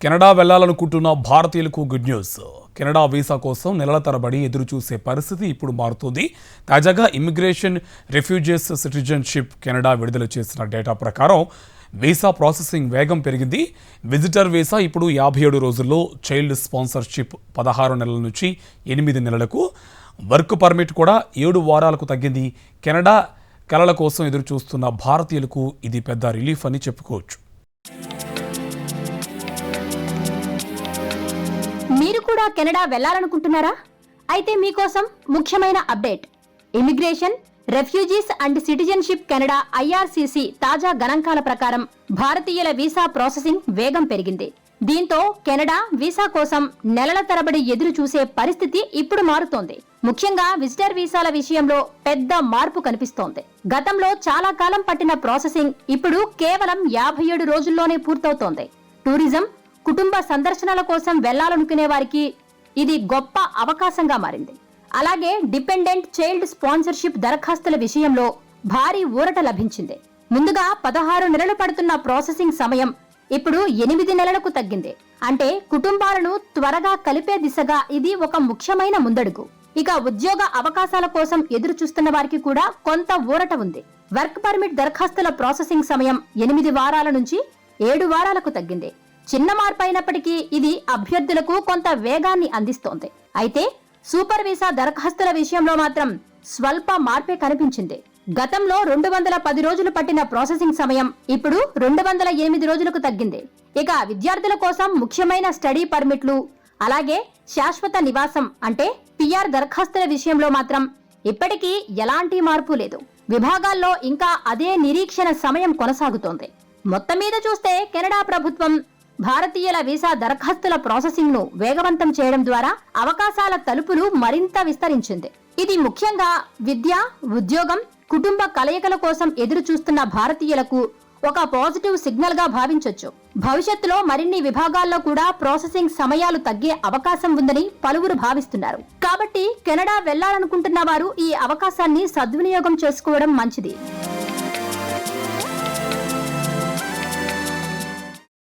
Canada వెళ్లాలనుకుంటున్న భారతీయులకు good news. Canada visa కోసం నెలల తరబడి ఎదురుచూసే పరిస్థితి ఇప్పుడు మారుతుంది. తాజాగా ఇమిగ్రేషన్, రెఫ్యూజీస్ సిటిజన్షిప్ కెనడా విడుదల చేసిన డేటా ప్రకారం వీసా ప్రాసెసింగ్ వేగం పెరిగింది. విజిటర్ వీసా ఇప్పుడు 57 రోజుల్లో, చైల్డ్ స్పాన్సర్షిప్ 16 నెలల నుంచి 8 నెలలకు, వర్క్ పర్మిట్ కూడా 7 వారాలకు తగ్గింది. కెనడా కలల కోసం ఎదురుచూస్తున్న భారతీయులకు ఇది పెద్ద రిలీఫ్ అని చెప్పుకోవచ్చు. మీరు కూడా కెనడా వెళ్లాలనుకుంటున్నారా? అయితే మీకోసం ముఖ్యమైన update. Immigration, refugees and citizenship Canada IRCC తాజా గణాంకాల ప్రకారం భారతీయుల వీసా ప్రాసెసింగ్ వేగం పెరిగింది. దీంతో కెనడా వీసా కోసం నెలల తరబడి ఎదురు చూసే పరిస్థితి ఇప్పుడు మారుతోంది. ముఖ్యంగా విజిటర్ వీసాల విషయంలో పెద్ద మార్పు కనిపిస్తోంది. గతంలో చాలా కాలం పట్టిన ప్రాసెసింగ్ ఇప్పుడు కేవలం 57 రోజుల్లోనే పూర్తవుతోంది. టూరిజం, కుటుంబ సందర్శనల కోసం వెళ్లాలనుకునే వారికి ఇది గొప్ప అవకాశంగా మారింది. అలాగే డిపెండెంట్ చైల్డ్ స్పాన్సర్షిప్ దరఖాస్తుల విషయంలో భారీ ఊరట లభించింది. ముందుగా 16 నెలలు పడుతున్న ప్రాసెసింగ్ సమయం ఇప్పుడు 8 నెలలకు తగ్గింది. అంటే కుటుంబాలను త్వరగా కలిపే దిశగా ఇది ఒక ముఖ్యమైన ముందడుగు. ఇక ఉద్యోగ అవకాశాల కోసం ఎదురు చూస్తున్న వారికి కూడా కొంత ఊరట ఉంది. వర్క్ పర్మిట్ దరఖాస్తుల ప్రాసెసింగ్ సమయం 8 వారాల నుంచి 7 వారాలకు తగ్గింది. చిన్న మార్పు అయినప్పటికీ ఇది అభ్యర్థులకు కొంత వేగాన్ని అందిస్తోంది. అయితే సూపర్ వీసా దరఖాస్తుల విషయంలో మాత్రం స్వల్ప మార్పే కనిపించింది. గతంలో 210 రోజులు పట్టిన ప్రాసెసింగ్ సమయం ఇప్పుడు 208 రోజులకు తగ్గింది. ఇక విద్యార్థుల కోసం ముఖ్యమైన స్టడీ పర్మిట్లు, అలాగే శాశ్వత నివాసం అంటే PR దరఖాస్తుల విషయంలో మాత్రం ఇప్పటికీ ఎలాంటి మార్పు లేదు. విభాగాల్లో ఇంకా అదే నిరీక్షణ సమయం కొనసాగుతోంది. మొత్తం మీద చూస్తే కెనడా ప్రభుత్వం భారతీయుల వీసా దరఖాస్తుల ప్రాసెసింగ్ ను వేగవంతం చేయడం ద్వారా అవకాశాల తలుపులు మరింత విస్తరించింది. ఇది ముఖ్యంగా విద్య, ఉద్యోగం, కుటుంబ కలయికల కోసం ఎదురు చూస్తున్న భారతీయులకు ఒక పాజిటివ్ సిగ్నల్ గా భావించొచ్చు. భవిష్యత్తులో మరిన్ని విభాగాల్లో కూడా ప్రాసెసింగ్ సమయాలు తగ్గే అవకాశం ఉందని పలువురు భావిస్తున్నారు. కాబట్టి కెనడా వెళ్లాలనుకుంటున్న వారు ఈ అవకాశాన్ని సద్వినియోగం చేసుకోవడం మంచిది.